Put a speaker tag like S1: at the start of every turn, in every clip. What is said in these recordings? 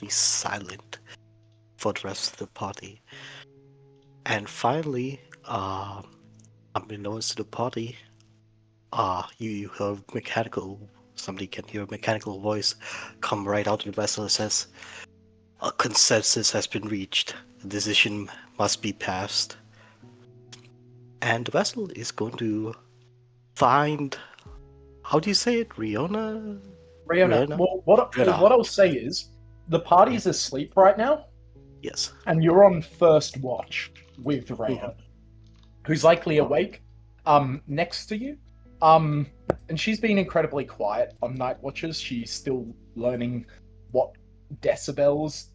S1: completely silent for the rest of the party. And finally, unbeknownst to the party, you hear somebody can hear a mechanical voice come right out of the vessel and says, "A consensus has been reached. A decision must be passed." And the vessel is going to find, how do you say it? Riona?
S2: Riona, well, what
S1: Riona.
S2: I'll say is the
S1: Yeah.
S2: party's asleep right now,
S1: Yes.
S2: and you're on first watch with Riona, who's likely awake, next to you. And she's been incredibly quiet on night watches. She's still learning what decibels,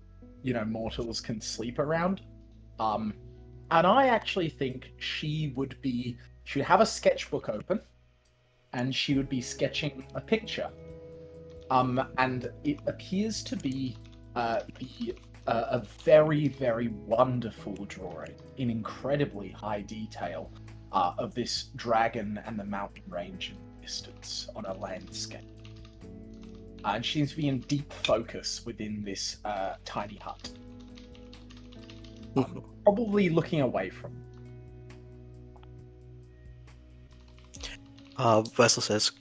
S2: mortals can sleep around. And I actually think she'd have a sketchbook open, and she would be sketching a picture. And it appears to be a very, very wonderful drawing in incredibly high detail of this dragon and the mountain range in the distance on a landscape. And she seems to be in deep focus within this tiny hut. Probably looking away from
S1: Vessel says,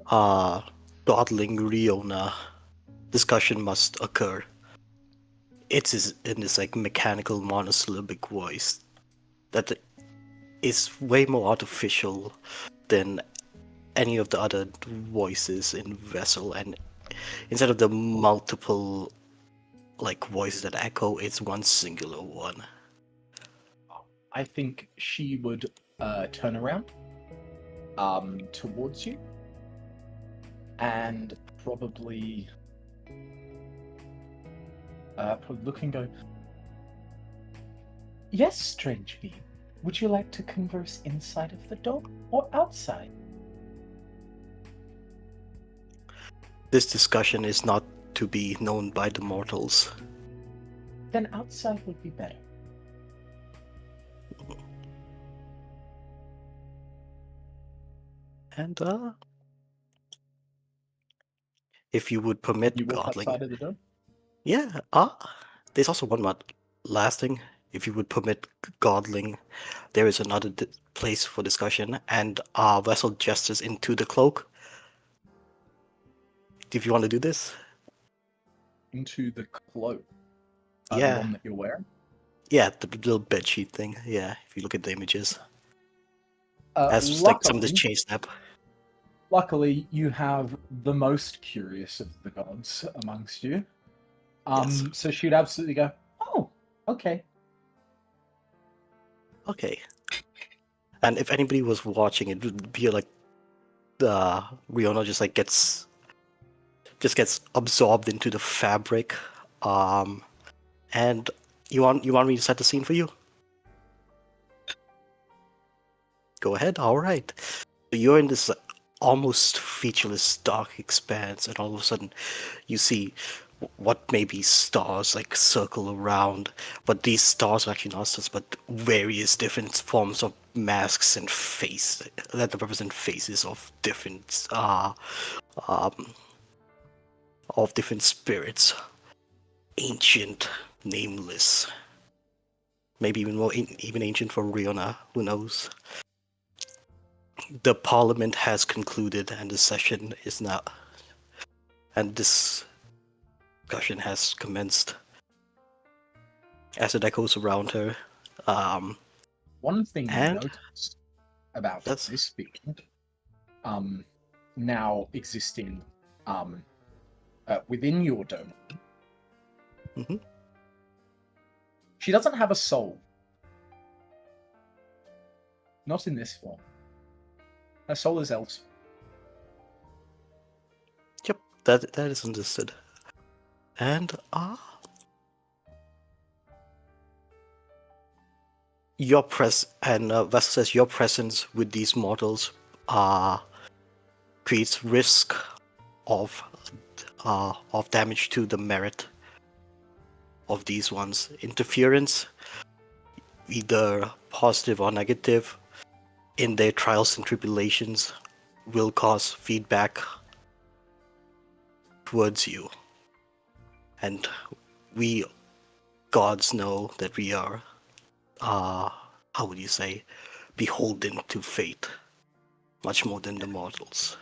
S1: dawdling Riona, discussion must occur. It is in this like mechanical monosyllabic voice that is way more artificial than any of the other voices in Vessel, and instead of the multiple like voices that echo, it's one singular one.
S2: I think she would turn around towards you and probably look and go, "Yes, strange being. Would you like to converse inside of the door or outside?"
S1: This discussion is not to be known by the mortals.
S2: Then outside would be better.
S1: And if you would permit
S2: You walk
S1: Godling.
S2: outside of the door?
S1: Yeah, there's also one more last thing. If you would permit Godling, there is another place for discussion, and Vessel gestures into the cloak. If you want to do this?
S2: Into the cloak?
S1: Yeah.
S2: The one that you're wearing?
S1: Yeah, the little bedsheet thing. Yeah, if you look at the images. As
S2: Luckily,
S1: like some of this chain snap.
S2: Luckily, you have the most curious of the gods amongst you.
S1: Yes.
S2: So she'd absolutely go, "Oh, okay."
S1: Okay. And if anybody was watching, it would be like the Riona just like gets absorbed into the fabric. And you want me to set the scene for you? Go ahead. All right. So you're in this almost featureless dark expanse, and all of a sudden you see what may be stars like circle around, but these stars are actually not stars, but various different forms of masks and face that represent faces of different spirits, ancient, nameless, maybe even more even ancient for Riona. Who knows? The parliament has concluded, and the session is now, and this discussion has commenced. As it echoes around her,
S2: one thing
S1: and
S2: you notice about
S1: that's
S2: this being, now existing, within your domain, she doesn't have a soul. Not in this form. Her soul is elsewhere.
S1: Yep, that is understood. And Vessel says your presence with these mortals creates risk of damage to the merit of these ones. Interference, either positive or negative, in their trials and tribulations will cause feedback towards you. And we gods know that we are, how would you say, beholden to fate, much more than the mortals.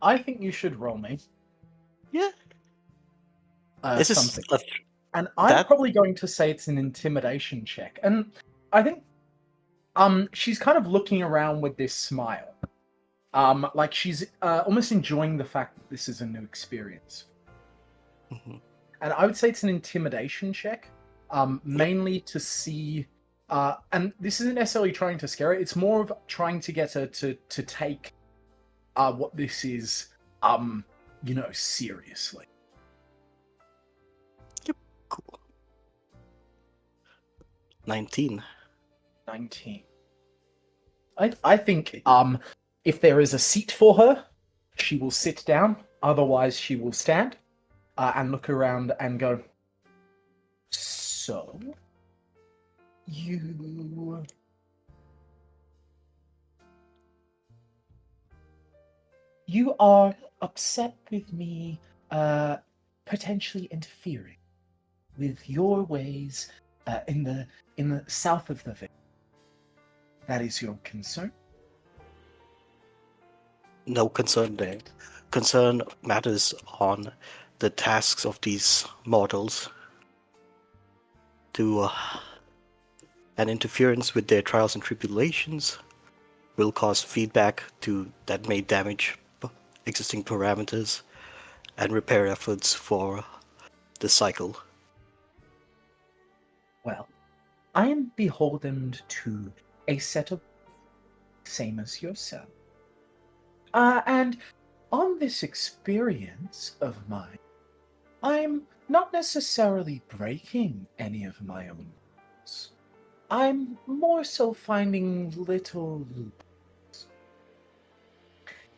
S2: I think you should roll me
S1: Yeah, this is
S2: something. And I'm
S1: that.
S2: probably going to say it's an intimidation check. And I think she's kind of looking around with this smile. Like she's almost enjoying the fact that this is a new experience.
S1: Mhm.
S2: And I would say it's an intimidation check, mainly to see. And this isn't necessarily trying to scare her. It's more of trying to get her to take what this is, seriously.
S1: Cool. 19.
S2: 19. I think if there is a seat for her, she will sit down. Otherwise, she will stand and look around and go, so, you are upset with me potentially interfering with your ways in the south of the village. That is your concern?
S1: No concern there. Concern matters on the tasks of these mortals to an interference with their trials and tribulations will cause feedback that may damage existing parameters and repair efforts for the cycle.
S2: Well, I am beholden to a set of same as yourself. And on this experience of mine, I'm not necessarily breaking any of my own rules. I'm more so finding little loopholes.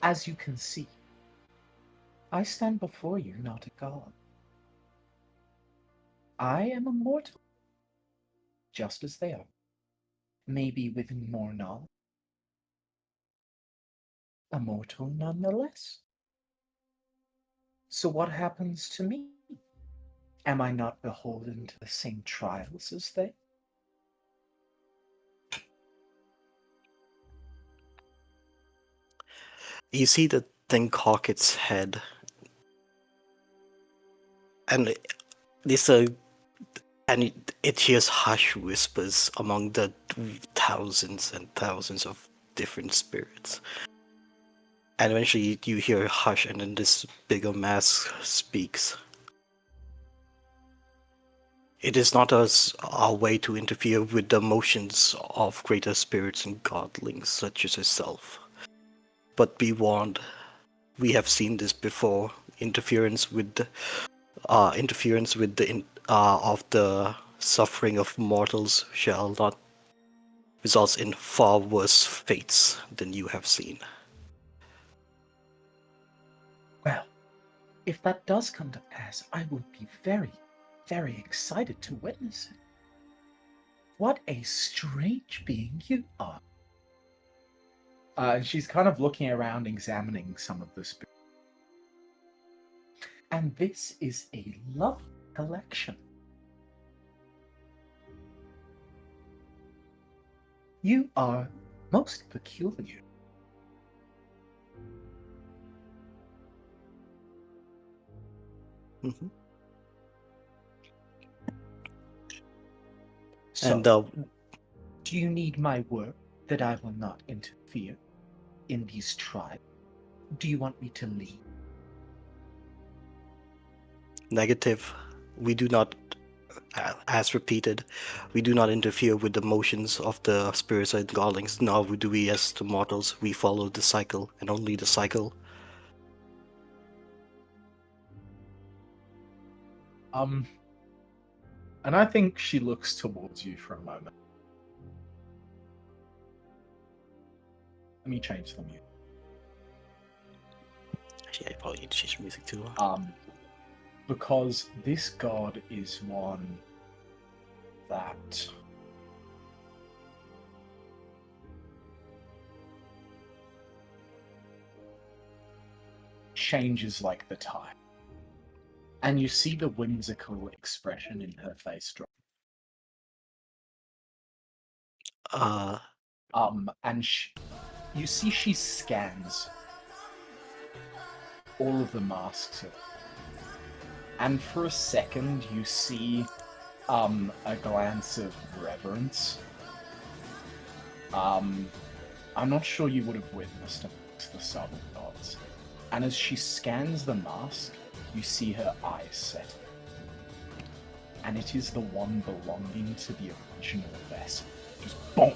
S2: As you can see, I stand before you not a god. I am a mortal, just as they are, maybe with more knowledge. A mortal nonetheless. So what happens to me? Am I not beholden to the same trials as they?
S1: You see the thing cock its head, and this and it hears hush whispers among the thousands and thousands of different spirits. And eventually you hear hush, and then this bigger mass speaks. It is not our way to interfere with the motions of greater spirits and godlings such as yourself. But be warned, we have seen this before. Interference with the of the suffering of mortals shall not result in far worse fates than you have seen.
S2: Well, if that does come to pass, I will be very, very excited to witness it. What a strange being you are. She's kind of looking around, examining some of the spirits. And this is a lovely collection. You are most peculiar.
S1: Mm-hmm.
S2: So,
S1: And
S2: do you need my word that I will not interfere in these tribes? Do you want me to leave?
S1: negative, we do not, as repeated, we do not interfere with the motions of the spirits and godlings, nor do we as the mortals. We follow the cycle, and only the cycle.
S2: And I think she looks towards you for a moment. Let me change the music.
S1: Actually, I probably need to change music too.
S2: Because this god is one that changes like the tide. And you see the whimsical expression in her face drop. And you see she scans all of the masks. And for a second, you see a glance of reverence. I'm not sure you would have witnessed amongst the southern gods. And as she scans the mask, you see her eyes set. And it is the one belonging to the original vessel. Just boom!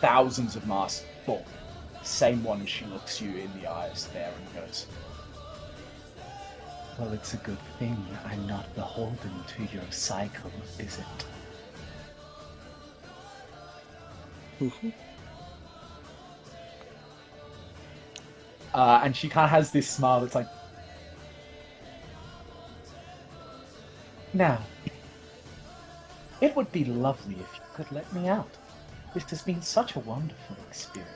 S2: Thousands of masks, boom! Same one, she looks you in the eyes there and goes, "Well, it's a good thing I'm not beholden to your cycle, is it?" And she kind of has this smile that's like, "Now, it would be lovely if you could let me out. This has been such a wonderful experience."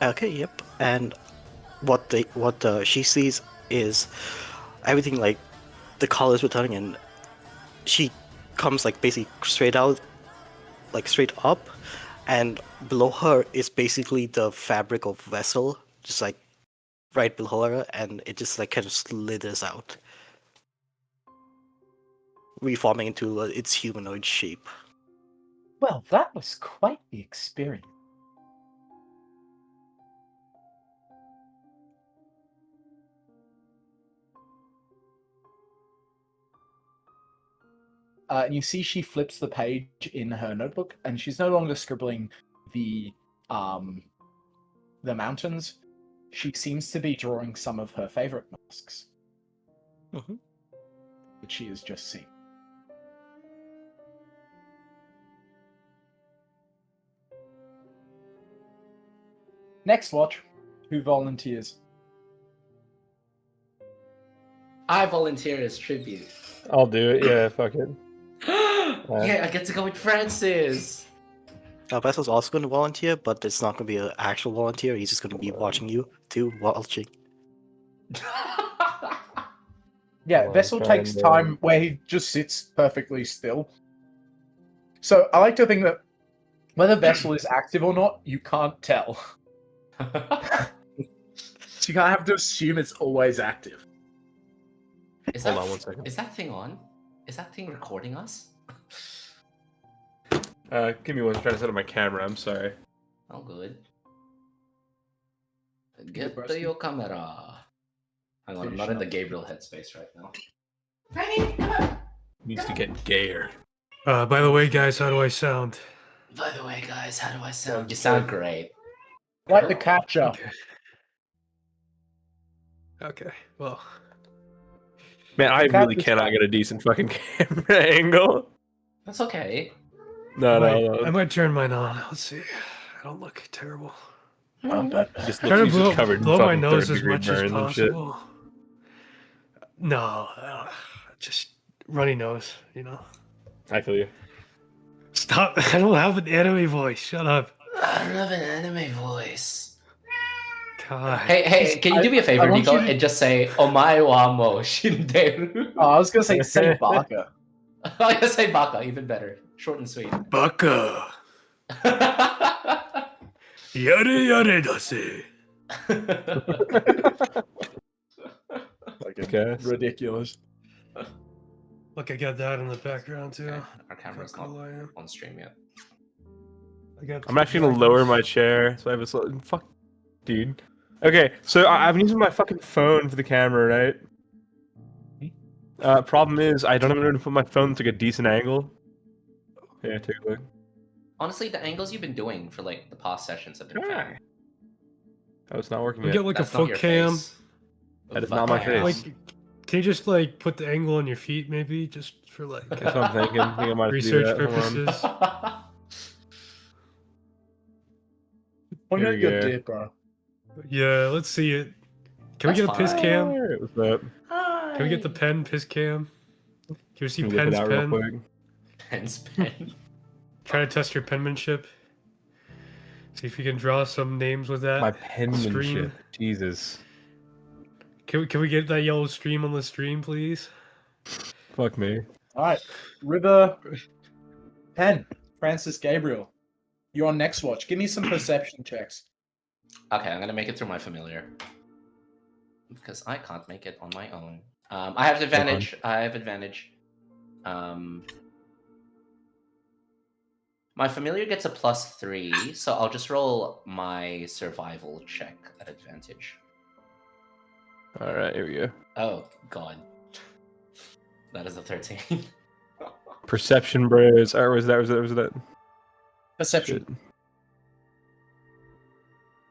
S1: Okay, yep. And what she sees is everything, like the colors returning, and she comes like basically straight out, like straight up, and below her is basically the fabric of vessel, just like right below her, and it just like kind of slithers out, reforming into its humanoid shape.
S2: Well, that was quite the experience. And you see she flips the page in her notebook, and she's no longer scribbling the mountains. She seems to be drawing some of her favorite masks, which she has just seen. Next watch. Who volunteers?
S3: I volunteer as tribute.
S4: I'll do it. Yeah, fuck it.
S3: Yeah, I get to go with Francis.
S1: Vessel's also going to volunteer, but it's not going to be an actual volunteer. He's just going to be watching you too, watching.
S2: Yeah,
S4: Well,
S2: Vessel takes time where he just sits perfectly still. So I like to think that whether Vessel is active or not, you can't tell. So you kind of have to assume it's always active.
S4: Hold on 1 second.
S3: Is that thing on? Is that thing recording us?
S4: Give me one. I'm trying to set up my camera. I'm sorry.
S3: Oh, good. Get to your camera. Hang on, I'm not in the Gabriel headspace right now.
S4: Needs to get gayer.
S5: By the way, guys, how do I sound?
S3: By the way, guys, how do I sound? You sound great.
S2: Like the catcher.
S5: Okay, well.
S4: Man, I
S2: Cat
S4: really
S2: is
S4: cannot
S2: fine.
S4: get a decent fucking camera angle.
S3: That's okay.
S4: No.
S5: I might turn mine on. Let's see. I don't look terrible.
S4: Just
S5: Trying
S4: he's
S5: to
S4: just covered in
S5: blow my
S4: fucking
S5: nose as
S4: third-degree
S5: much as
S4: burns and shit.
S5: possible. No, just runny nose, you know.
S4: I feel you.
S5: Stop! I don't have an anime voice. Shut up.
S3: I don't have an anime voice.
S5: God.
S3: Hey, can you do me a favor,
S2: I want
S3: Nico,
S2: you to-
S3: and just say "Omae wa mo shinderu"?
S2: Oh, I was going to say Baka.
S3: I gotta say "baka," even better, short and sweet.
S5: Baka. Yare yare dase.
S4: Okay.
S2: Ridiculous.
S5: Look, I got that in the background too.
S3: Okay, our camera's
S5: How
S3: not
S5: cool I am.
S3: on stream yet.
S5: I got
S4: I'm
S5: two
S4: actually gonna lower
S5: dragons.
S4: my chair so I have a fuck, dude. Okay, so I've been using my fucking phone for the camera, right? Problem is I don't have anywhere to put my phone to get a decent angle. Yeah, take a look.
S3: Honestly, the angles you've been doing for like the past sessions have been fine.
S4: Oh, it's not working
S5: We
S4: yet.
S5: get like
S3: That's
S5: a
S3: not
S5: foot
S3: your
S5: cam.
S3: face.
S4: That is not my
S3: Fuck
S4: face.
S5: Like, can you just like put the angle on your feet, maybe, just for like
S4: That's what I'm thinking. I think I might have to do
S5: research
S4: that. Hold on.
S5: purposes?
S2: Point
S4: Here
S2: out
S4: we
S2: your
S4: go.
S2: dick, bro.
S5: Yeah, let's see it. Can
S3: That's
S5: we get a piss
S3: fine.
S5: cam?
S4: Alright, what's up?
S5: Can we get the pen piss cam? Can we see
S4: Let me look at
S5: pen's
S4: that real
S5: pen?
S4: quick.
S3: Pen spin.
S5: Try to test your penmanship. See if you can draw some names with that.
S4: My penmanship.
S5: Stream.
S4: Jesus.
S5: Can we get that yellow stream on the stream, please?
S4: Fuck me.
S2: All right, River 10, Francis Gabriel. You're on next watch. Give me some perception checks.
S3: Okay, I'm gonna make it through my familiar because I can't make it on my own. I have advantage. I have advantage. My familiar gets a +3, so I'll just roll my survival check at advantage.
S4: All right, here we go.
S3: Oh god, that is a 13.
S4: Perception, bros. Or was that?
S2: Perception.
S4: Shit.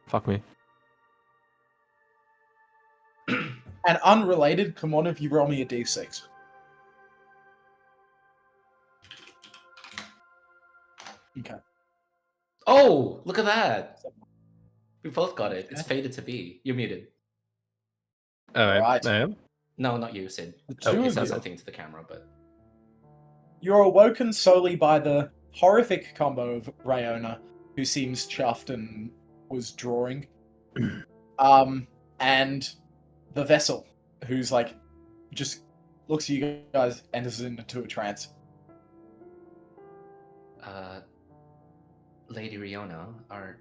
S4: Fuck me.
S2: And unrelated, come on, if you roll me a d6. Okay.
S3: Oh, look at that! We both got it. It's fated to be. You're muted.
S4: All right.
S2: Right.
S4: I am.
S3: No, not you, Sid.
S2: The
S3: Oh,
S2: two
S3: he
S2: of
S3: said
S2: you.
S3: something to the camera, but
S2: You're awoken solely by the horrific combo of Rayona, who seems chuffed and was drawing, and the vessel, who's like, just looks at you guys and is into a trance.
S3: Lady Riona, are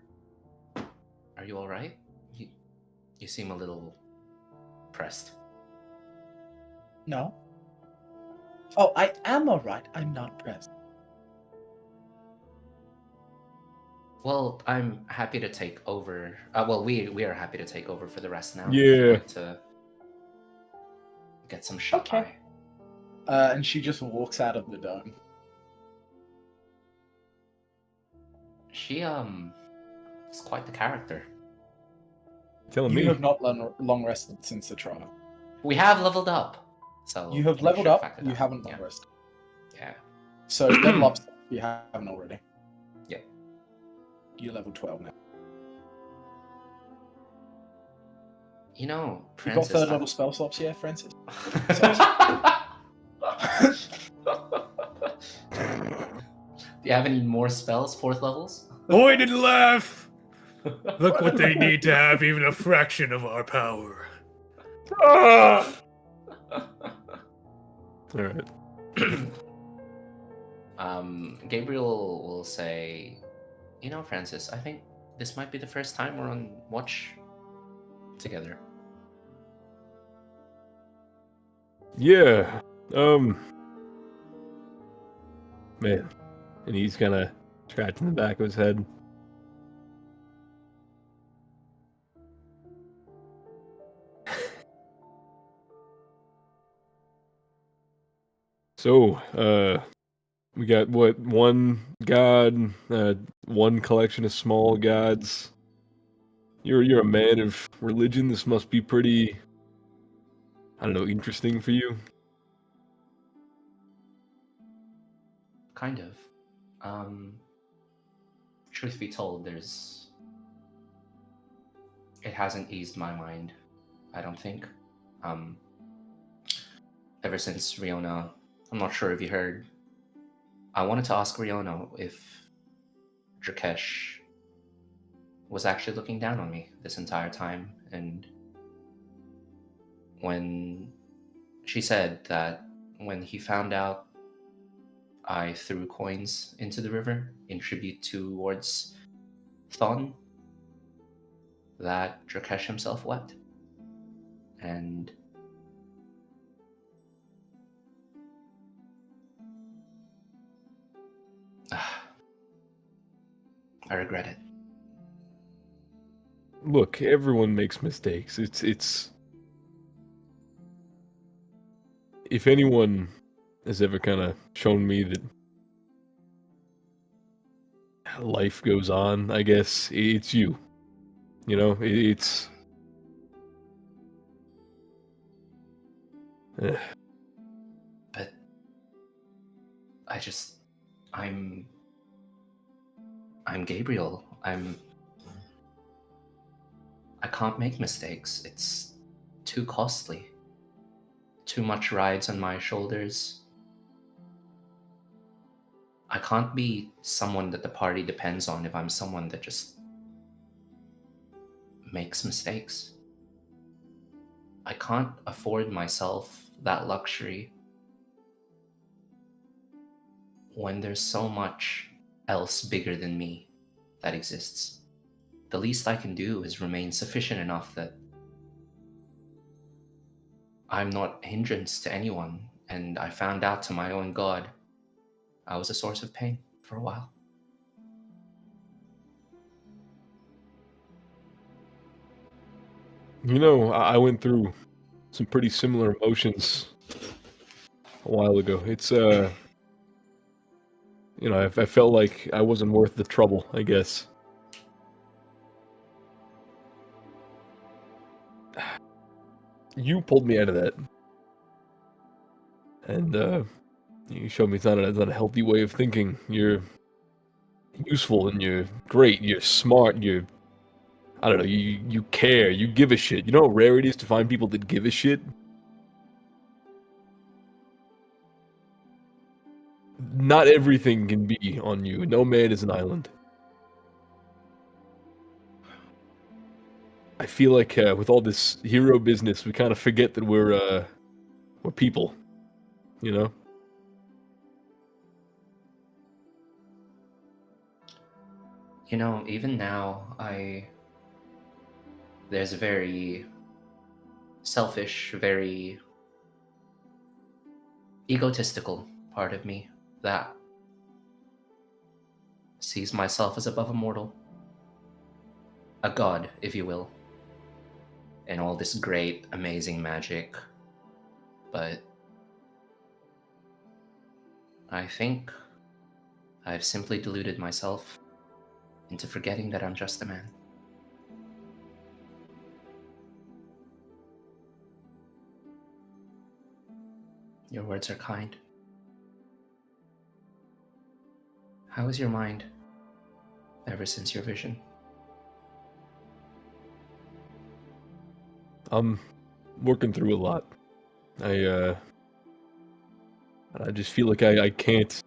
S3: you all right? You seem a little pressed.
S2: No. Oh, I am alright. I'm not pressed.
S3: Well, I'm happy to take over. Well, we are happy to take over for the rest now.
S4: Yeah.
S3: If you'd like to get some shut
S2: Okay.
S3: eye.
S2: And she just walks out of the dome.
S3: She is quite the character.
S4: Telling
S2: You
S4: me.
S2: have not long rested since the trial.
S3: We have leveled up, so
S2: You have
S3: we
S2: leveled
S3: should
S2: up.
S3: factor
S2: You
S3: that.
S2: haven't
S3: Yeah.
S2: long rested.
S3: Yeah.
S2: So level up if you haven't already.
S3: Yeah.
S2: You're level 12 now.
S3: You know,
S2: You got
S3: Francis.
S2: third level spell slots, yeah, Francis?
S3: Do you have any more spells, 4th levels?
S5: Point and laugh! Look what they need to have even a fraction of our power.
S4: Ah! All right.
S3: Gabriel will say, you know, Francis, I think this might be the first time we're on watch together.
S4: Yeah. Man. And he's kind of scratching the back of his head. So, we got what, one god, one collection of small gods. You're a man of religion. This must be pretty, I don't know, interesting for you.
S3: Kind of. Truth be told, it hasn't eased my mind, I don't think. Ever since Riona, I'm not sure if you heard, I wanted to ask Riona if Drakesh was actually looking down on me this entire time, and when she said that when he found out I threw coins into the river in tribute towards Thon, that Drakesh himself wept. And I regret it.
S4: Look, everyone makes mistakes. It's if anyone has ever kind of shown me that life goes on, I guess it's you. You know, it's
S3: But I'm Gabriel. I can't make mistakes. It's too costly. Too much rides on my shoulders. I can't be someone that the party depends on if I'm someone that just makes mistakes. I can't afford myself that luxury when there's so much else bigger than me that exists. The least I can do is remain sufficient enough that I'm not a hindrance to anyone, and I found out to my own God I was a source of pain for a while.
S4: You know, I went through some pretty similar emotions a while ago. It's you know, I felt like I wasn't worth the trouble, I guess. You pulled me out of that. And you showed me it's not a healthy way of thinking. You're useful and you're great, you're smart, I don't know, you care, you give a shit. You know how rare it is to find people that give a shit? Not everything can be on you. No man is an island. I feel like with all this hero business, we kind of forget that we're people, you know?
S3: You know, even now, there's a very selfish, very egotistical part of me that sees myself as above a mortal. A god, if you will. And all this great, amazing magic. But I think I've simply deluded myself into forgetting that I'm just a man. Your words are kind. How is your mind ever since your vision?
S4: I'm working through a lot. I just feel like I can't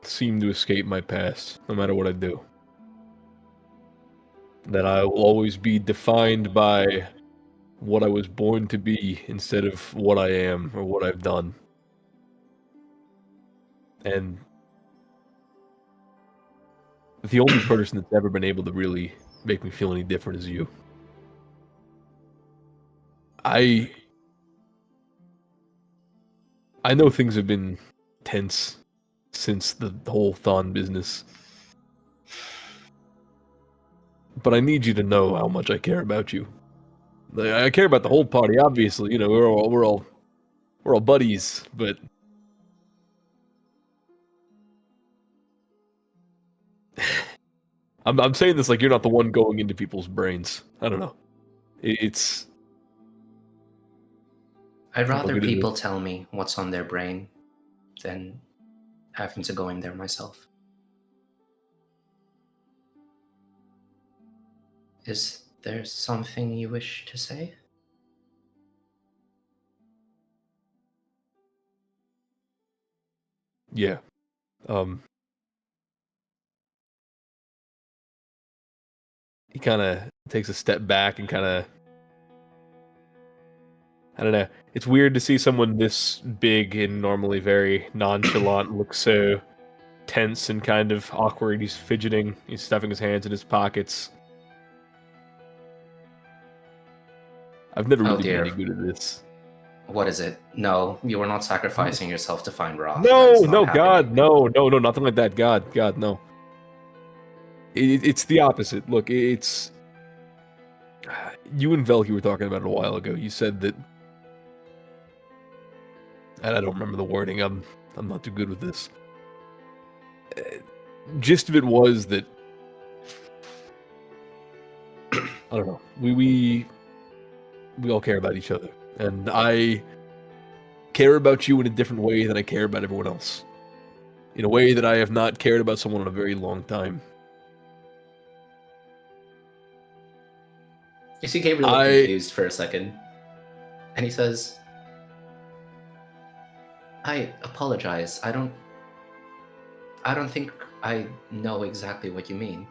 S4: seem to escape my past, no matter what I do. That I will always be defined by what I was born to be instead of what I am or what I've done. And the only person that's ever been able to really make me feel any different is you. I know things have been tense since the whole Thon business. But I need you to know how much I care about you. Like, I care about the whole party, obviously. You know, we're all buddies, but I'm saying this like you're not the one going into people's brains. I don't know. It's
S3: I'd
S4: I'll
S3: rather
S4: get into
S3: people
S4: it.
S3: tell me what's on their brain than having to go in there myself. Is there something you wish to say?
S4: Yeah. He kind of takes a step back and kind of I don't know. It's weird to see someone this big and normally very nonchalant look so tense and kind of awkward. He's fidgeting. He's stuffing his hands in his pockets. I've never
S3: Oh
S4: really been any
S3: dear.
S4: good at this.
S3: What is it? No, you are not sacrificing yourself to find Roth.
S4: No,
S3: That's not
S4: no,
S3: happening.
S4: God, no, nothing like that. God, no. It's the opposite. Look, it's you and Velky were talking about it a while ago. You said that, and I don't remember the wording. I'm not too good with this. Gist of it was that I don't know. We all care about each other, and I care about you in a different way than I care about everyone else. In a way that I have not cared about someone in a very long time.
S3: You see Gabriel look confused for a second, and he says, I apologize. I don't think I know exactly what you mean.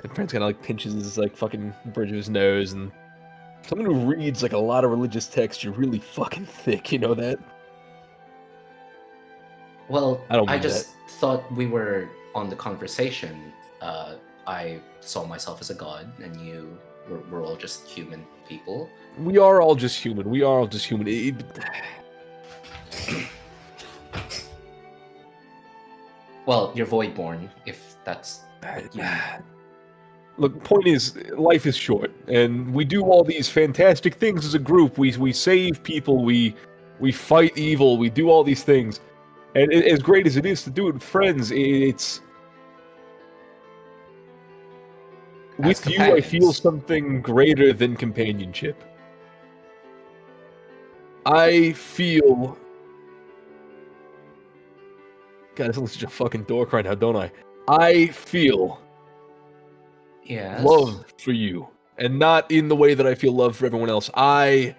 S4: And Francis kind of like pinches his like fucking bridge of his nose, and someone who reads like a lot of religious text, you're really fucking thick. You know that?
S3: Well,
S4: I don't
S3: I
S4: mean
S3: just thought we were on the conversation. I saw myself as a god, and we're all just human people.
S4: We are all just human. We are all just human.
S3: Well, you're voidborn, if that's what you mean.
S4: Look, point is, life is short, and we do all these fantastic things as a group. We save people. We fight evil. We do all these things, and as great as it is to do it with friends, it's with you. I feel
S3: companions.
S4: something greater than companionship. I feel. God, this looks such a fucking dork right now, don't I? I feel
S3: Yes.
S4: love for you, and not in the way that I feel love for everyone else. When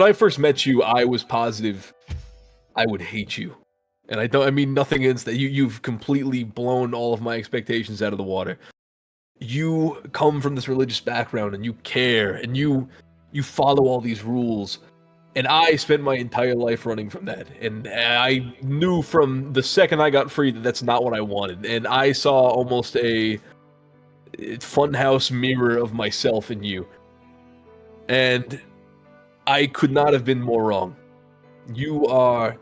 S4: I first met you, I was positive I would hate you, and I mean nothing against that. You've completely blown all of my expectations out of the water. You come from this religious background, and you care, and you follow all these rules. And I spent my entire life running from that. And I knew from the second I got free that that's not what I wanted. And I saw almost a funhouse mirror of myself in you. And I could not have been more wrong. You are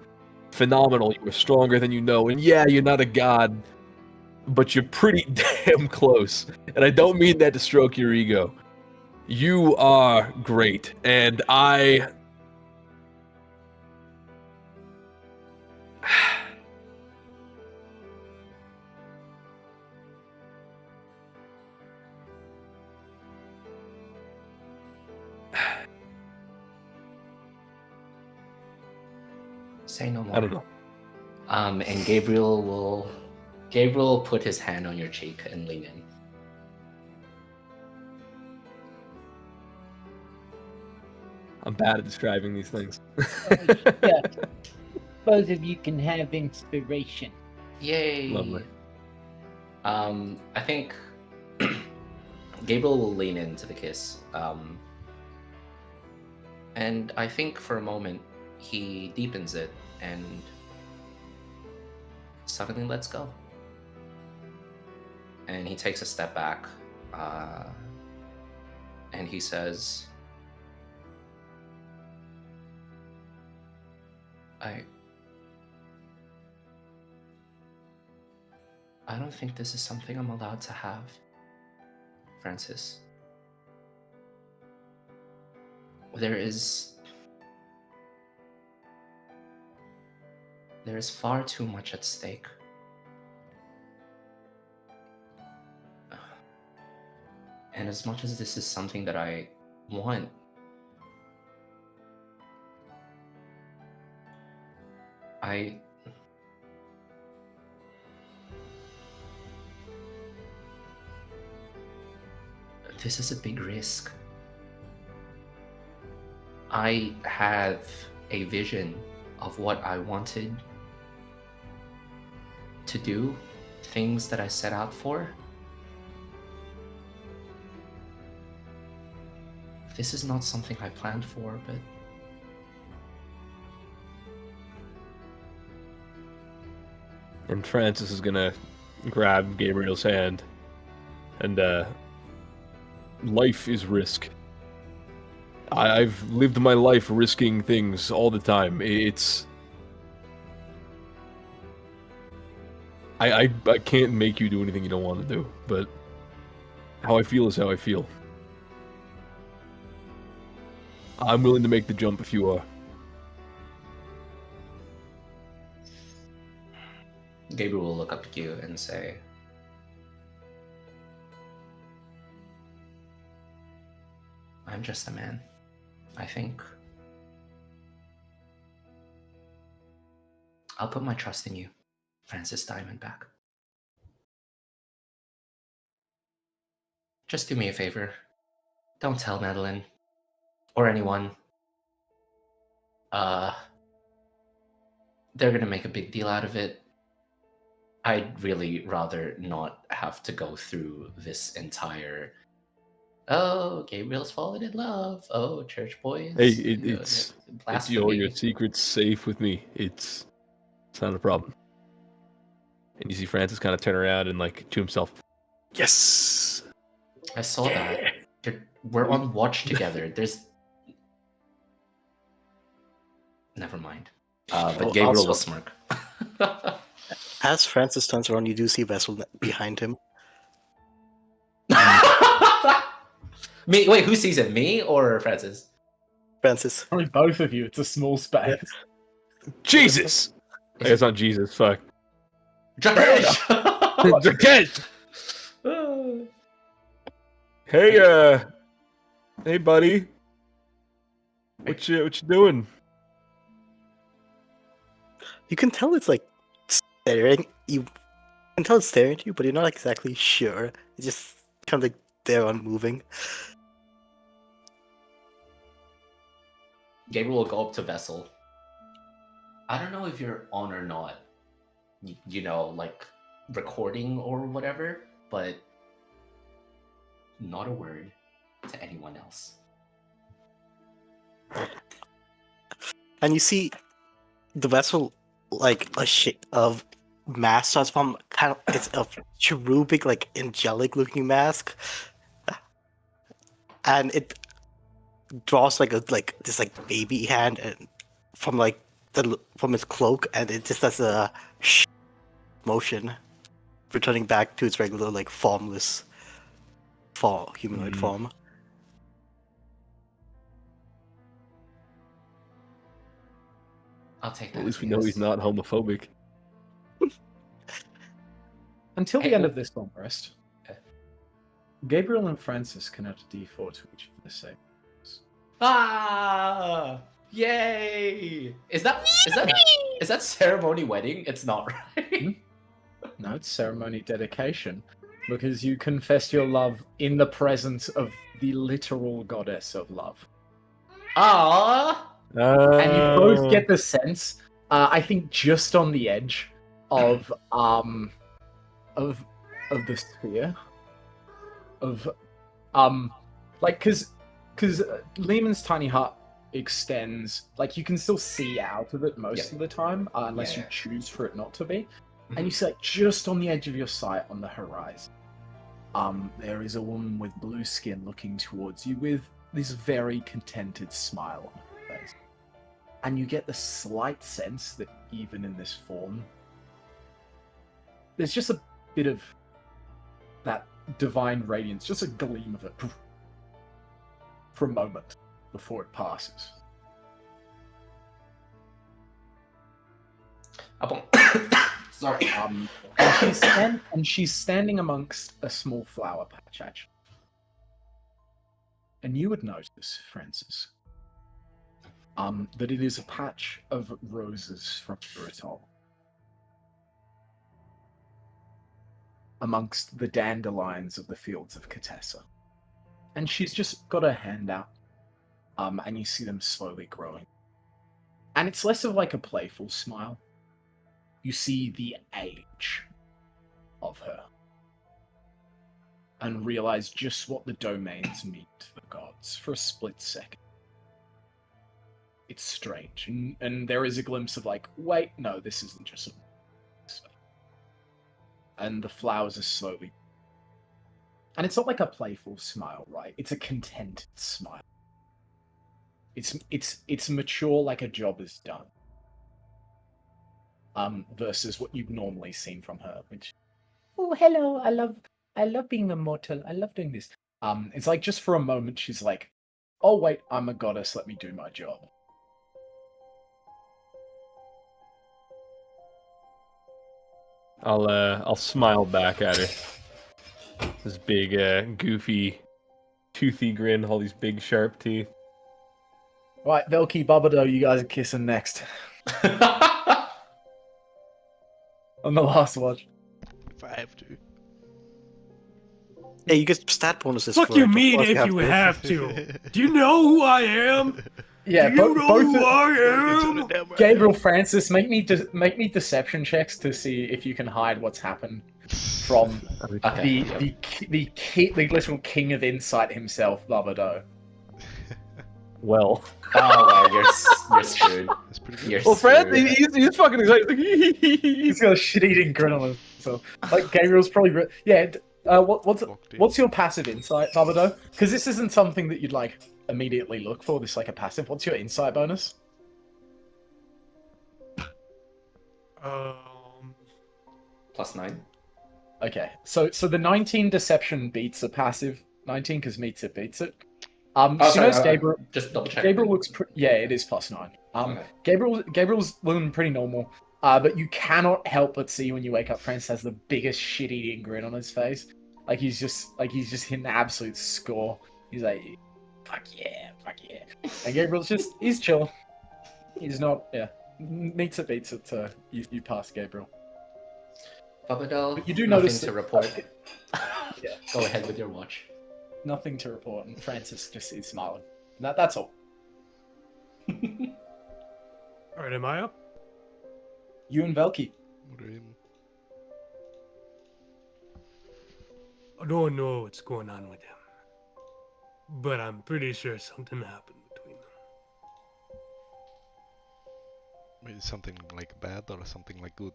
S4: phenomenal. You are stronger than you know. And yeah, you're not a god, but you're pretty damn close. And I don't mean that to stroke your ego. You are great. And I
S3: Say no more.
S4: don't know.
S3: And Gabriel will put his hand on your cheek and lean in.
S4: I'm bad at describing these things.
S6: Yeah. Both of you can have inspiration.
S3: Yay!
S4: Lovely.
S3: I think Gabriel will lean into the kiss. And I think for a moment he deepens it and suddenly lets go. And he takes a step back, and he says, I don't think this is something I'm allowed to have, Francis. There is far too much at stake. And as much as this is something that I want, this is a big risk. I have a vision of what I wanted to do, things that I set out for. This is not something I planned for, but
S4: And Francis is gonna grab Gabriel's hand, and life is risk. I've lived my life risking things all the time. I can't make you do anything you don't want to do, but how I feel is how I feel. I'm willing to make the jump if you are.
S3: Gabriel will look up at you and say, I'm just a man, I think. I'll put my trust in you, Francis Diamondback. Just do me a favor. Don't tell Madeline or anyone they're gonna make a big deal out of it. I'd really rather not have to go through this entire. Oh, Gabriel's fallen in love. Oh, church boys.
S4: Hey,
S3: you know,
S4: it's
S3: blasphemy.
S4: your secret's safe with me. It's not a problem. And you see Francis kind of turn around and like to himself, yes.
S3: I saw that. We're on watch together. There's. Never mind. But
S1: Oh,
S3: Gabriel
S1: also-
S3: will smirk.
S1: As Francis turns around, you do see Vessel behind him.
S3: Me? Wait, who sees it? Me or Francis?
S1: Francis.
S2: Probably both of you. It's a small space.
S4: Jesus. It's not Jesus. Fuck.
S3: Drakesh!
S4: Drakesh! Hey, hey, buddy. What you doing?
S1: You can tell it's like staring. You can tell it's staring at you, but you're not exactly sure. It's just kind of like there unmoving.
S3: Gabriel will go up to Vessel. I don't know if you're on or not. You know, like recording or whatever, but not a word to anyone else.
S1: And you see the vessel, like a shape of mask starts from kind of, it's a cherubic, like angelic looking mask, and it draws like this like baby hand and from from its cloak, and it just does a motion, returning back to its regular like formless humanoid form.
S3: I'll take that.
S4: At least
S3: as
S4: we know
S3: yes.
S4: he's not homophobic.
S2: Until the
S3: Hey,
S2: end
S3: well-
S2: of this long rest,
S3: Okay.
S2: Gabriel and Francis can add a d4 to each of the same.
S3: Ah! Yay! Is that ceremony wedding? It's not, right?
S2: No, it's ceremony dedication, because you confess your love in the presence of the literal goddess of love.
S3: Ah!
S2: And you both get the sense, I think, just on the edge of the sphere of like because Lehman's tiny hut extends, like you can still see out of it most of the time, unless you choose for it not to be. And you see, like, just on the edge of your sight on the horizon, there is a woman with blue skin looking towards you with this very contented smile on her face. And you get the slight sense that even in this form, there's just a bit of that divine radiance, just a gleam of it for a moment before it passes.
S3: Sorry.
S2: And she's standing amongst a small flower patch, actually. And you would notice, Francis, that it is a patch of roses from Britol. Amongst the dandelions of the fields of Catessa. And she's just got her hand out, and you see them slowly growing. And it's less of like a playful smile. You see the age of her. And realize just what the domains mean to the gods for a split second. It's strange. And there is a glimpse of like, wait, no, this isn't just a... And the flowers are slowly... And it's not like a playful smile, right? It's a contented smile. It's mature, like a job is done. Versus what you've normally seen from her, which, oh, hello, I love being immortal. I love doing this. It's like just for a moment she's like, oh wait, I'm a goddess, let me do my job.
S4: I'll smile back at her. This big, goofy, toothy grin, all these big sharp teeth.
S2: Right, Velky Bubado, you guys are kissing next. On the last watch.
S7: If I have to.
S1: Yeah, you get stat bonuses.
S5: What
S1: for
S5: do you
S1: it. Of
S5: mean
S1: course
S5: if you have to? Do you know who I am?
S2: Yeah,
S5: Do you know
S2: both
S5: who I
S7: Into
S5: am?
S7: the damn
S2: Gabriel, Francis, make me deception checks to see if you can hide what's happened from
S3: Okay.
S2: the literal king of insight himself, Babado.
S4: Well,
S3: Oh well, you're screwed.
S7: It's pretty good.
S3: You're
S4: well, Fred,
S3: screwed.
S4: he's fucking excited.
S2: He's got a shit-eating grin on himself. Like Gabriel's probably
S7: Locked in.
S2: what's your passive insight, Babado? Because this isn't something that you'd like immediately look for. This like a passive. What's your insight bonus?
S3: +9.
S2: Okay, so the 19 deception beats a passive 19 because meets it beats it.
S3: Oh,
S2: So
S3: sorry,
S2: you notice Gabriel.
S3: just double check.
S2: Gabriel looks yeah, it is +9.
S3: Okay.
S2: Gabriel's looking pretty normal. But you cannot help but see when you wake up, Francis has the biggest shit-eating grin on his face. Like he's just hitting an absolute score. He's like, fuck yeah. And Gabriel's he's chill. He's not meets it beats it. You pass Gabriel.
S3: Babadel,
S2: But you do
S3: nothing
S2: notice
S3: to
S2: that-
S3: report.
S2: Yeah.
S3: Go ahead with your watch.
S2: Nothing to report, and Francis just is smiling. That's all.
S5: Alright, am I up?
S2: You and Velky.
S7: We're in.
S5: I don't know what's going on with them. But I'm pretty sure something happened between them.
S7: Maybe something like bad or something like good.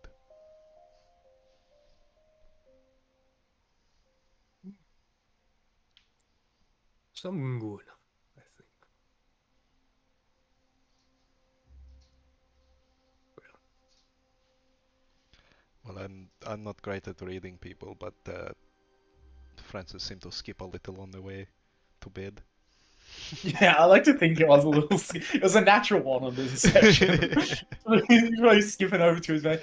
S5: Something good, I think.
S7: Well, I'm not great at reading people, but Francis seemed to skip a little on the way to bed.
S2: Yeah, I like to think it was a little. It was a natural one on the deception. He's really skipping over to his bed,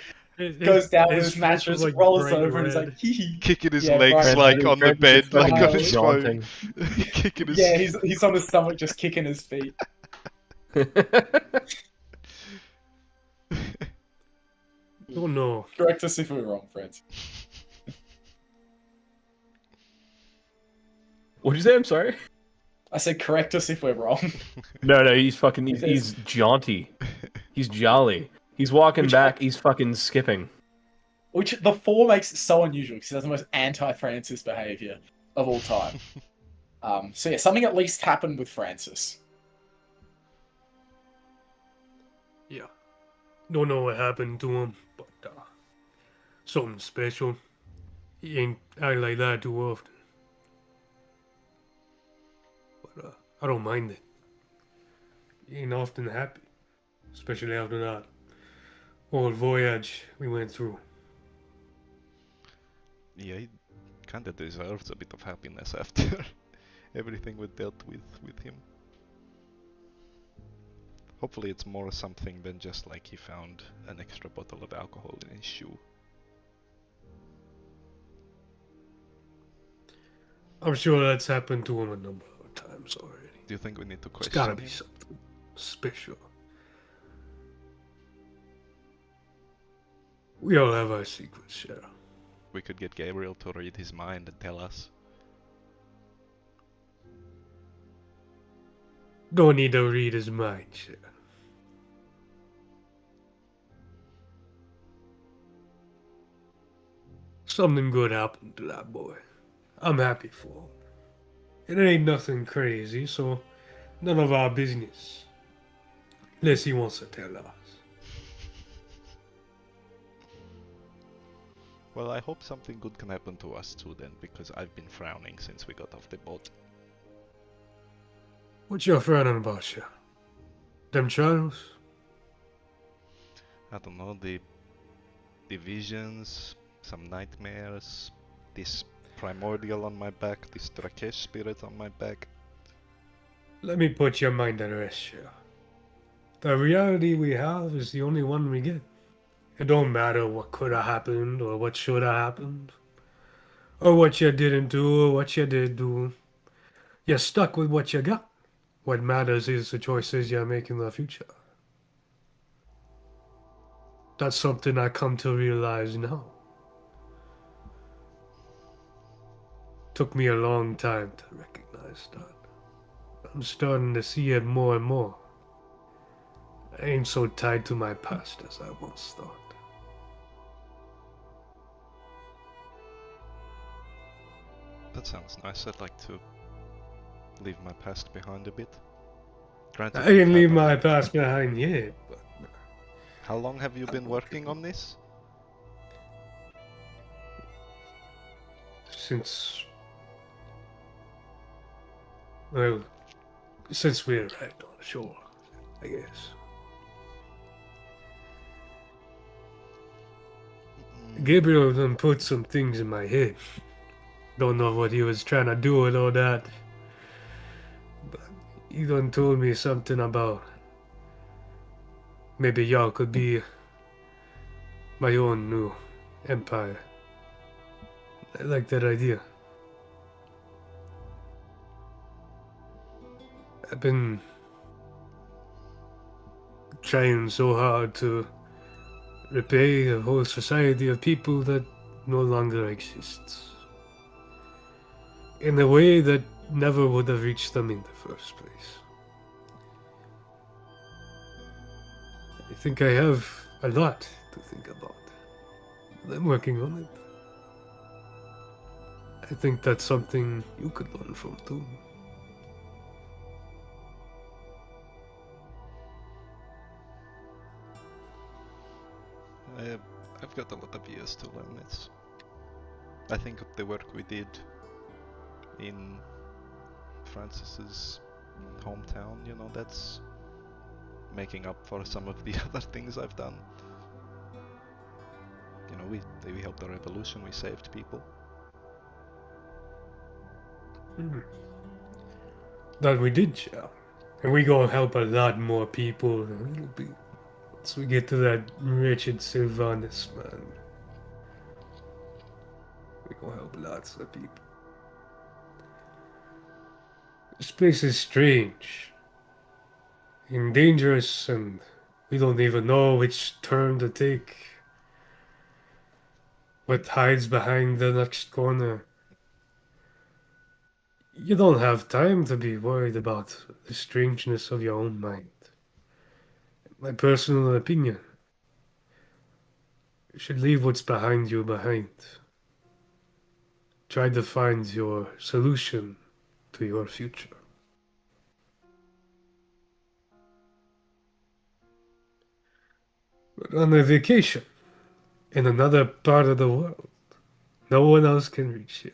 S2: goes down with his
S5: face
S2: mattress,
S5: was, like,
S2: rolls
S5: bright
S2: over, and he's
S5: red.
S2: like, hee hee.
S7: Kicking his
S2: Yeah,
S7: legs
S2: right.
S7: like on the bed, like on his phone.
S4: jaunting.
S7: Kicking his.
S2: Yeah, he's on his stomach, just kicking his feet.
S5: Oh no.
S2: Correct us if we're wrong, friends.
S4: What'd you say? I'm sorry.
S2: I said correct us if we're wrong.
S4: No, he's fucking. He's jaunty. He's jolly. He's walking back. He's fucking skipping.
S2: Which the 4 makes it so unusual because he has the most anti-Francis behavior of all time. So yeah, something at least happened with Francis.
S5: Yeah. Don't know what happened to him, but something special. He ain't act like that too often. But I don't mind it. He ain't often happy. Especially after that whole voyage we went through.
S7: Yeah, he kinda deserves a bit of happiness after everything we dealt with him. Hopefully it's more something than just like he found an extra bottle of alcohol in his shoe.
S5: I'm sure that's happened to him a number of times already.
S7: Do you think we need to
S5: It's
S7: question
S5: gotta be
S7: him?
S5: something special. We all have our secrets, Sarah.
S7: We could get Gabriel to read his mind and tell us.
S5: Don't need to read his mind, Sarah. Something good happened to that boy. I'm happy for him. It ain't nothing crazy, so none of our business. Unless he wants to tell us.
S7: Well, I hope something good can happen to us too then, because I've been frowning since we got off the boat.
S5: What you frowning about, Sarah? Them shadows?
S7: I don't know, the visions, some nightmares, this primordial on my back, this Drakesh spirit on my back.
S5: Let me put your mind at rest, Sarah. The reality we have is the only one we get. It don't matter what could have happened or what should have happened. Or what you didn't do or what you did do. You're stuck with what you got. What matters is the choices you make in the future. That's something I come to realize now. Took me a long time to recognize that. I'm starting to see it more and more. I ain't so tied to my past as I once thought.
S7: That sounds nice. I'd like to leave my past behind a bit. Granted,
S5: I
S7: we've
S5: didn't leave
S7: had
S5: my past behind yet, but
S7: How long have you been working on this?
S5: since well, since we arrived on shore, I guess. Gabriel done put some things in my head. Don't know what he was trying to do with all that. But he done told me something about maybe y'all could be my own new empire. I like that idea. I've been trying so hard to repay a whole society of people that no longer exists. In a way that never would have reached them in the first place. I think I have a lot to think about. I'm working on it. I think that's something you could learn from too.
S7: I've got a lot of years to learn this. I think of the work we did in Francis's hometown, you know, that's making up for some of the other things I've done. You know, we helped the revolution, we saved people.
S5: That we did, yeah. And we gonna help a lot more people in a little bit. Once we get to that Richard Sylvanus, man. We gonna help lots of people. This place is strange. And dangerous, and we don't even know which turn to take. What hides behind the next corner. You don't have time to be worried about the strangeness of your own mind. My personal opinion. You should leave what's behind you behind. Try to find your solution to your future. But on a vacation, in another part of the world, no one else can reach here.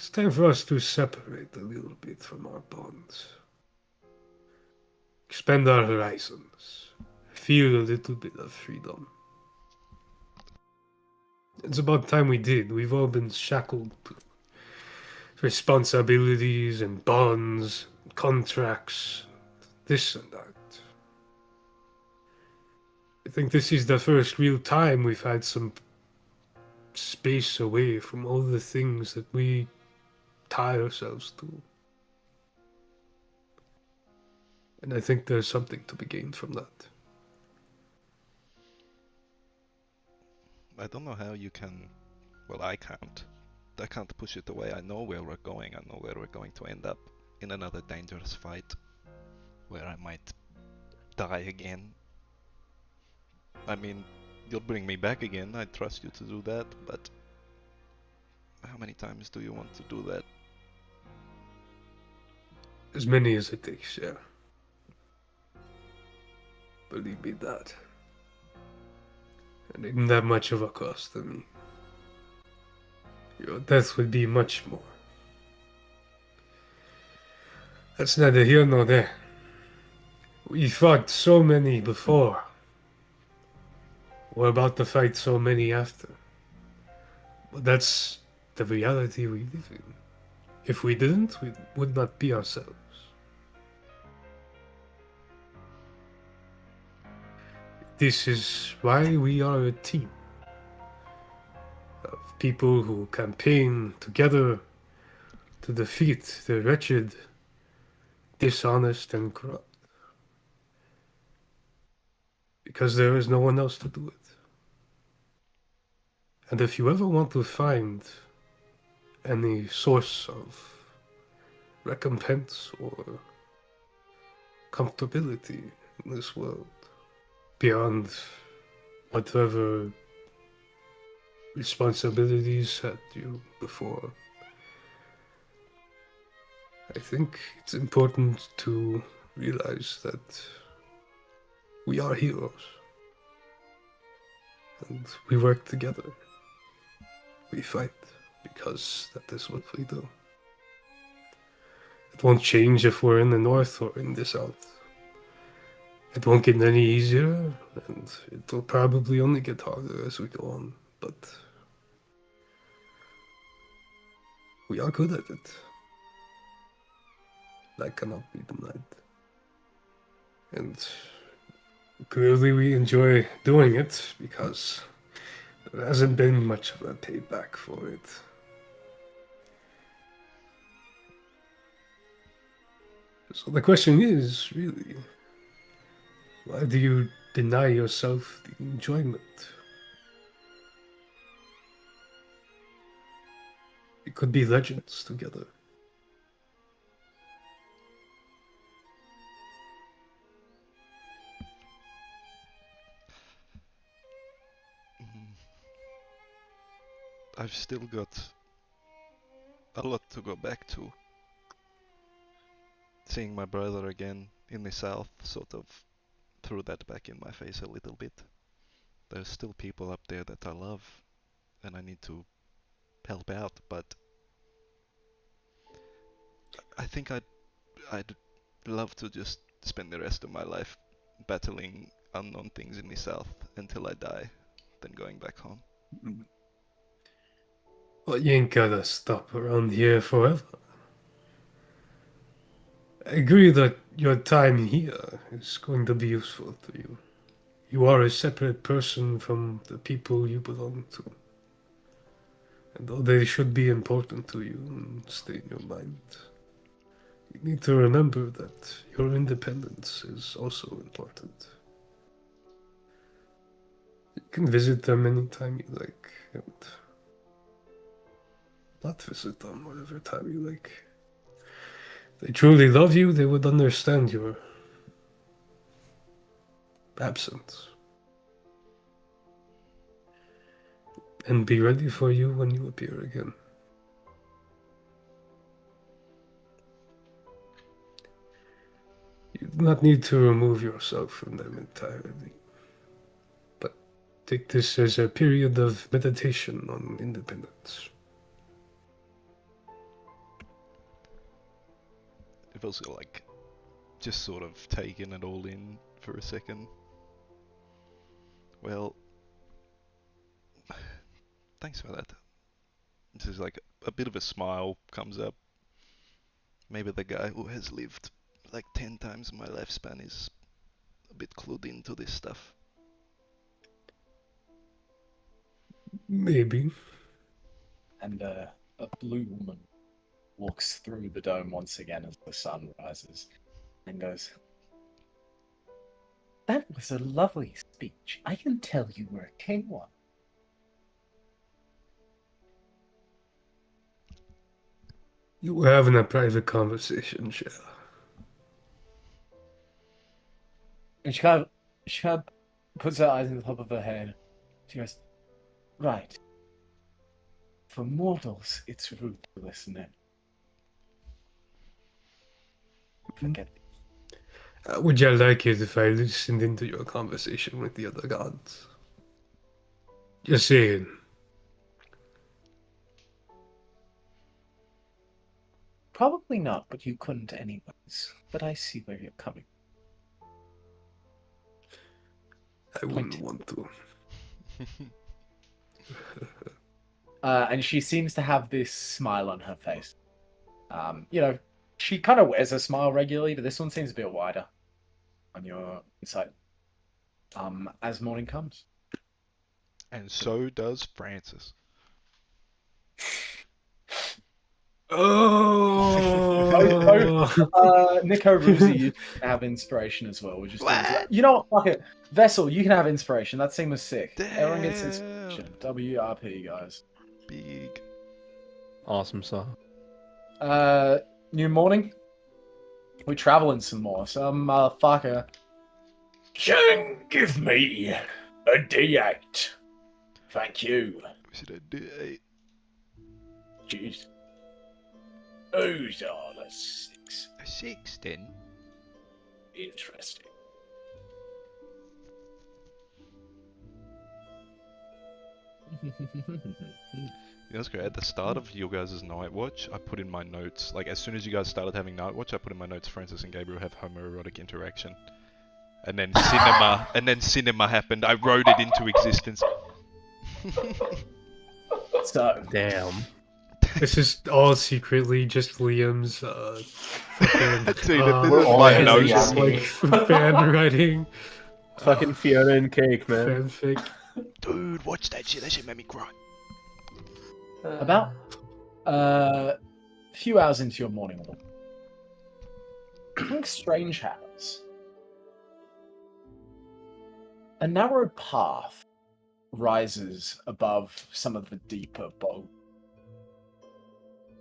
S5: It's time for us to separate a little bit from our bonds. Expand our horizons. Feel a little bit of freedom. It's about time we did. We've all been shackled to responsibilities and bonds, contracts, this and that. I think this is the first real time we've had some space away from all the things that we tie ourselves to. And I think there's something to be gained from that.
S7: I don't know how you can... Well, I can't. I can't push it away. I know where we're going. I know where we're going to end up. In another dangerous fight. Where I might die again. I mean, you'll bring me back again. I trust you to do that, but... How many times do you want to do that?
S5: As many as it takes, yeah. Believe me that. And isn't that much of a cost to me. Your death would be much more. That's neither here nor there. We fought so many before. We're about to fight so many after. But that's the reality we live in. If we didn't, we would not be ourselves. This is why we are a team of people who campaign together to defeat the wretched, dishonest, and corrupt. Because there is no one else to do it. And if you ever want to find any source of recompense or comfortability in this world beyond whatever responsibilities had you before. I think it's important to realize that we are heroes. And we work together. We fight because that is what we do. It won't change if we're in the north or in the south. It won't get any easier, and it will probably only get harder as we go on, but we are good at it. That cannot be denied. And clearly we enjoy doing it because there hasn't been much of a payback for it. So the question is, really, why do you deny yourself the enjoyment? We could be legends together.
S7: I've still got a lot to go back to. Seeing my brother again in the south sort of threw that back in my face a little bit. There's still people up there that I love and I need to help out, but I think I'd love to just spend the rest of my life battling unknown things in the south until I die, then going back home.
S5: Well, you ain't gotta stop around here forever. I agree that your time here is going to be useful to you. You are a separate person from the people you belong to. And though they should be important to you and stay in your mind, you need to remember that your independence is also important. You can visit them anytime you like, and not visit them whatever time you like. If they truly love you, they would understand your absence and be ready for you when you appear again. You do not need to remove yourself from them entirely, but take this as a period of meditation on independence.
S7: I've also just sort of taken it all in for a second. Well, thanks for that. This is a bit of a smile comes up. Maybe the guy who has lived 10 times my lifespan is a bit clued into this stuff.
S5: Maybe.
S2: And a blue woman walks through the dome once again as the sun rises and goes,
S6: That was a lovely speech. I can tell you were a king one.
S5: You were having a private conversation, Shell.
S2: and she kind of puts her eyes on the top of her head. She goes, right. For mortals, it's rude to listen in. Forget
S5: Would you like it if I listened into your conversation with the other gods? Just saying.
S2: Probably not, but you couldn't anyways. But I see where you're coming.
S5: I wouldn't want to.
S2: And she seems to have this smile on her face. She kind of wears a smile regularly, but this one seems a bit wider on your inside. As morning comes.
S7: And so does Francis.
S2: Nico Ruzi, you can have inspiration as well. We're just you know what? Fuck it. Vessel, you can have inspiration. That scene was sick. Everyone gets inspiration. WRP, guys.
S7: Big.
S4: Awesome song.
S2: New morning. We're traveling some more. Some motherfucker. Give me a D8. Thank you.
S7: Should I do it?
S2: Jeez. Those are the 6.
S7: A 6 then?
S2: Interesting.
S7: You know what's great? At the start of your guys' night watch, I put in my notes, like as soon as you guys started having night watch, I put in my notes Francis and Gabriel have homoerotic interaction. And then cinema happened. I wrote it into existence.
S2: So,
S4: Damn.
S5: This is all secretly just Liam's fucking,
S7: Dude,
S3: we're
S7: this is
S3: all
S7: my
S3: busy
S7: notes.
S3: on
S5: like fan writing,
S4: Fucking Fiona and Cake, man.
S5: fanfic.
S7: Dude, watch that shit. That shit made me cry.
S2: about a few hours into your morning walk, something strange happens. A narrow path rises above some of the deeper bog.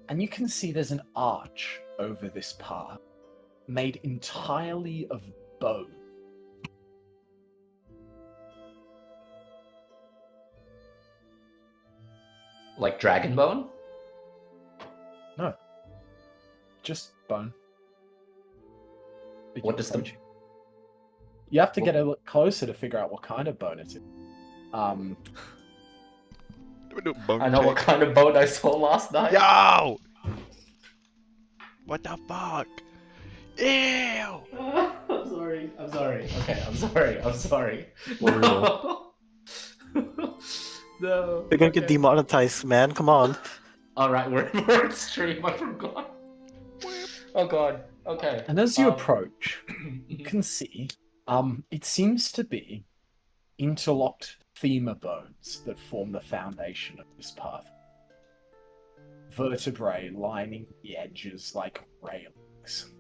S2: And you can see there's an arch over this path, made entirely of bone.
S3: Like dragon bone?
S2: No. Just bone. But
S3: What
S2: you
S3: does
S2: approach it. You have to get a little closer to figure out what kind of bone it is.
S7: Bone
S3: I know what
S7: cake.
S3: kind of bone I saw last night.
S7: Yo! What the fuck? Ew!
S3: I'm sorry. I'm sorry. Okay, I'm sorry. I'm sorry.
S4: For
S3: No. No.
S1: You're gonna get demonetized, man. Come on.
S3: Alright, we're in stream. I forgot. Oh god. Okay.
S2: And as you approach, you can see, it seems to be interlocked femur bones that form the foundation of this path. Vertebrae lining the edges like railings.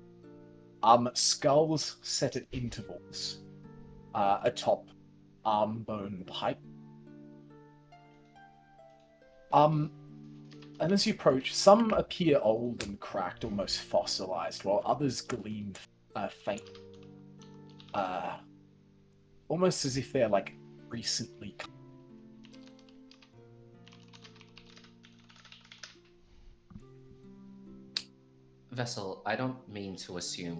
S2: Skulls set at intervals atop arm bone pipe. And as you approach, some appear old and cracked, almost fossilized, while others gleam faint. Almost as if they're like recently.
S3: Vessel, I don't mean to assume